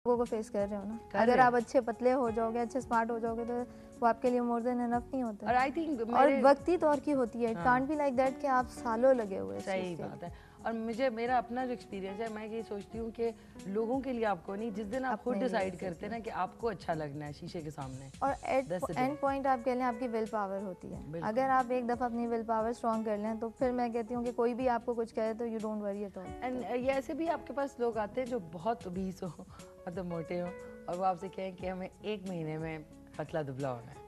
लोगों को फेस कर रहे हो ना। अगर आप अच्छे पतले हो जाओगे, अच्छे स्मार्ट हो जाओगे तो वो आपके लिए मोर देन एनफ नहीं होता। और आई थिंक और वक्ती तौर की होती है, it can't be like that कि आप सालों लगे हुए। सही बात है। और मेरा अपना जो एक्सपीरियंस है, मैं ये सोचती हूँ कि लोगों के लिए आपको नहीं, जिस दिन आप खुद डिसाइड करते हैं ना कि आपको अच्छा लगना है शीशे के सामने, और एंड पॉइंट आप कह लें आपकी विल पावर होती है। अगर आप एक दफ़ा अपनी विल पावर स्ट्रॉन्ग कर लें तो फिर मैं कहती हूँ कि कोई भी आपको कुछ कहे तो you don't worry at all. And ये ऐसे भी आपके पास लोग आते हैं जो बहुत ओबीस हो, मतलब मोटे हो, और वो आपसे कहें कि हमें 1 महीने में पतला दुबला होना है।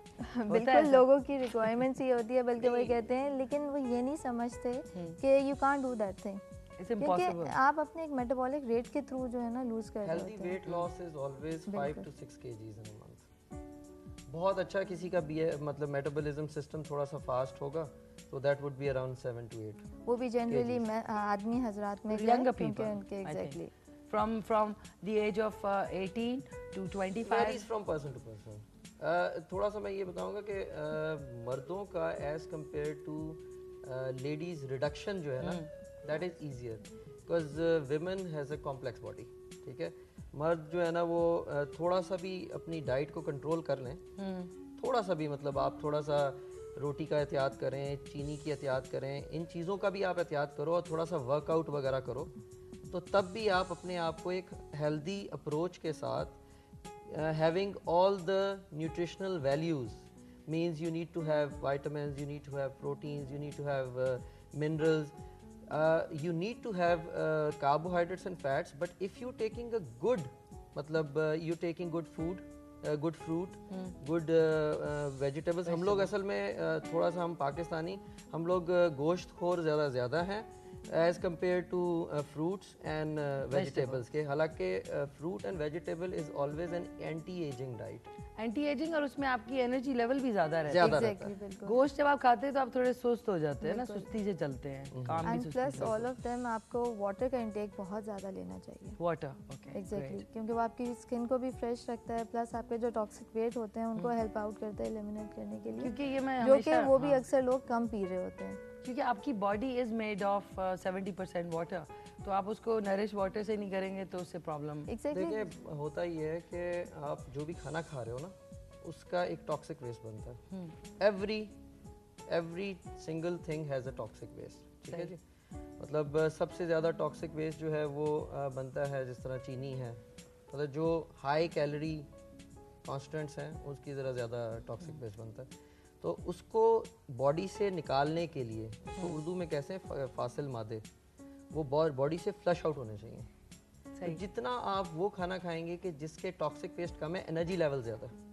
बिल्कुल, लोगों की रिक्वायरमेंट्स ये होती है, बल्कि वो कहते हैं, लेकिन वो ये नहीं समझते कि you can't do that thing, क्योंकि आप अपने एक मेटाबॉलिक रेट के थ्रू जो है ना लूज कर रहे होते हैं। Healthy weight loss is always 5 to 6 kgs in a month. बहुत अच्छा किसी का भी मतलब मेटाबॉलिज्म सिस्टम थोड़ा सा फास्ट होगा तो that would be around 7 to 8। वो भी जनरली आदमी हजरात में यंगर पीपल उनके exactly from the age of 18 to 25 varies from person to person। थोड़ा सा मैं ये बताऊंगा कि मर्दों का as compare to ladies reduction जो है ना, that is easier because women has a complex body. ठीक है, मर्द जो है ना वो थोड़ा सा भी अपनी डाइट को कंट्रोल कर लें, थोड़ा सा भी, मतलब आप थोड़ा सा रोटी का एहतियात करें, चीनी की एहतियात करें, इन चीज़ों का भी आप एहतियात करो और थोड़ा सा वर्कआउट वगैरह करो, तो तब भी आप अपने आप को एक हेल्दी अप्रोच के साथ having all the nutritional values means you need to have vitamins, you need to have proteins, you need to have minerals, you need to have carbohydrates and fats, but if you taking a good मतलब you taking good food, good fruit, good vegetables। हम लोग असल में थोड़ा सा हम पाकिस्तानी, हम लोग गोश्त खोर ज़्यादा हैं as compare to fruits and vegetables के। हालांकि fruit and vegetable is always an anti aging diet, anti aging, और उसमें आपकी एनर्जी लेवल भी ज्यादा रहता है। गोश्त जब आप खाते हैं तो आप थोड़े सुस्त हो जाते हैं ना, सुस्ती से चलते हैं, काम भी सुस्ती से। प्लस ऑल ऑफ देम आपको वाटर का इंटेक बहुत ज्यादा लेना चाहिए। वाटर, ओके, एग्जैक्टली, क्योंकि वो आपकी स्किन को भी फ्रेश रखता है, प्लस आपके जो टॉक्सिक वेट होते हैं उनको हेल्प आउट करता है एलिमिनेट करने के लिए, क्योंकि ये मैं जो कि वो भी अक्सर लोग कम पी रहे होते हैं, क्योंकि आपकी body is made of 70% water, तो आप उसको नरिश वाटर से नहीं करेंगे तो उससे प्रॉब्लम। देखिए, होता ये है कि आप जो भी खाना खा रहे हो ना, उसका एक टॉक्सिक वेस्ट बनता है। Every single thing has a toxic waste. ठीक है जी, मतलब सबसे ज़्यादा टॉक्सिक वेस्ट जो है वो बनता है, जिस तरह चीनी है, मतलब जो हाई कैलोरी कॉन्स्टेंट्स हैं उसकी ज़रा ज़्यादा टॉक्सिक वेस्ट बनता है। तो उसको बॉडी से निकालने के लिए, तो उर्दू में कैसे फासिल मादे, वो बॉडी से फ्लश आउट होने चाहिए। तो जितना आप वो खाना खाएंगे कि जिसके टॉक्सिक वेस्ट कम है, एनर्जी लेवल ज़्यादा है,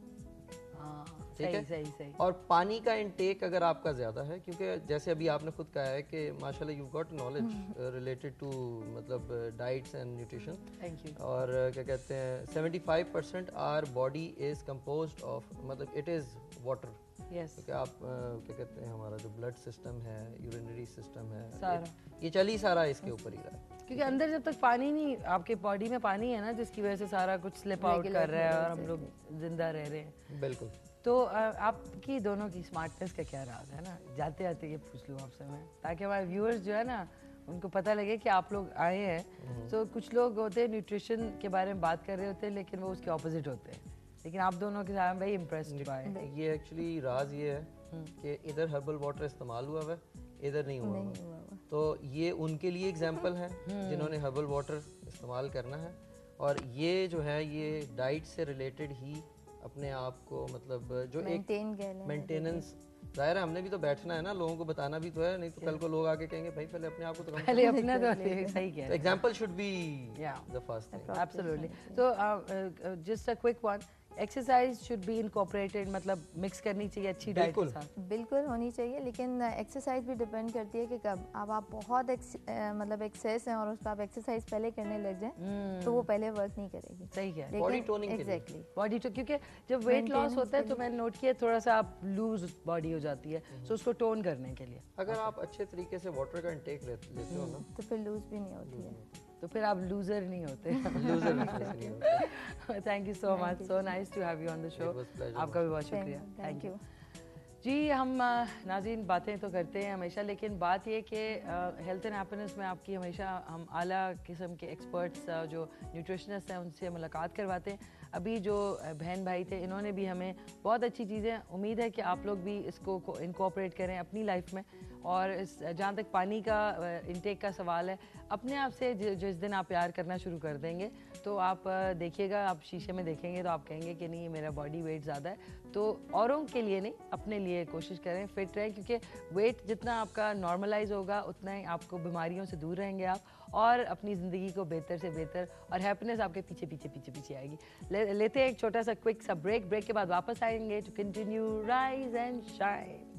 ठीक है, सही। और पानी का इंटेक अगर आपका ज़्यादा है, क्योंकि जैसे अभी आपने खुद कहा है कि माशाल्लाह you got knowledge related to मतलब diets and nutrition. Thank you. और क्या कहते हैं 75% our body is composed of, मतलब इट इज़ वाटर। Yes. क्योंकि आप क्या कहते हैं, हमारा जो ब्लड सिस्टम है, यूरिनरी सिस्टम है, सारा ये चल ही सारा इसके ऊपर ही रहा है, क्योंकि अंदर जब तक पानी नहीं, आपके बॉडी में पानी है ना, जिसकी वजह से सारा कुछ स्लिप आउट कर रहा है और हम लोग जिंदा रह रहे हैं। बिल्कुल। तो आपकी दोनों की स्मार्टनेस का क्या राज है ना, जाते जाते ये पूछ लूँ आपसे मैं, ताकि हमारे व्यूअर्स जो है ना उनको पता लगे कि आप लोग आए हैं। तो कुछ लोग होते हैं न्यूट्रिशन के बारे में बात कर रहे होते हैं, लेकिन वो उसके ऑपोजिट होते हैं, लेकिन आप दोनों के साथ भाई इम्प्रेस्ड बाय। ये एक्चुअली राज ये है कि इधर हर्बल वाटर इस्तेमाल हुआ है, इधर नहीं हुआ। तो ये उनके लिए एग्जांपल है जिन्होंने हर्बल वाटर इस्तेमाल करना है, और ये जो है ये डाइट से रिलेटेड ही अपने आप को, मतलब जो एक मेंटेनेंस, जाहिर है हमने भी तो बैठना है ना, लोगों को बताना भी तो है, नहीं तो कल को लोग आके कहेंगे भाई पहले अपने आप को तो कम, पहले अपना तो सही कह रहे हैं। Example should be the first thing. Absolutely. तो just a quick one, exercise should be incorporated, मतलब मिक्स करनी चाहिए अच्छी डाइट के साथ। बिल्कुल होनी चाहिए, लेकिन एक्सरसाइज भी डिपेंड करती है कि कब। अब आप बहुत मतलब एक्सेस हैं और उस पर आप एक्सरसाइज पहले करने लग जाएं तो वो पहले वर्क नहीं करेगी। सही है, body toning exactly, body tone, क्योंकि जब वेट लॉस होता है तो मैंने नोट किया थोड़ा सा आप लूज बॉडी हो जाती है, तो उसको टोन करने के लिए अगर आप अच्छे तरीके से वाटर का इंटेक लेते हो ना, तो फिर लूज भी नहीं होती है, तो फिर आप लूजर नहीं होते। लूजर नहीं होते। Thank you so much, so nice to have you on the show. आपका भी बहुत शुक्रिया, थैंक यू। जी हम नाज़रीन बातें तो करते हैं हमेशा, लेकिन बात ये कि हेल्थ एंड हैप्पीनेस में आपकी हमेशा हम आला किस्म के एक्सपर्ट्स जो न्यूट्रिशनिस्ट हैं उनसे मुलाकात करवाते हैं। अभी जो बहन भाई थे इन्होंने भी हमें बहुत अच्छी चीज़ें, उम्मीद है कि आप लोग भी इसको इनकॉर्पोरेट करें अपनी लाइफ में। और इस जहाँ तक पानी का इंटेक का सवाल है, अपने आप से जिस दिन आप प्यार करना शुरू कर देंगे तो आप देखिएगा, आप शीशे में देखेंगे तो आप कहेंगे कि नहीं मेरा बॉडी वेट ज़्यादा है। तो औरों के लिए नहीं, अपने लिए कोशिश करें फिट रहें, क्योंकि वेट जितना आपका नॉर्मलाइज होगा उतना ही आपको बीमारियों से दूर रहेंगे आप और अपनी ज़िंदगी को बेहतर से बेहतर, और हैप्पीनेस आपके पीछे पीछे पीछे पीछे आएगी। लेते हैं एक छोटा सा क्विक सा ब्रेक के बाद वापस आएंगे to continue rise and shine.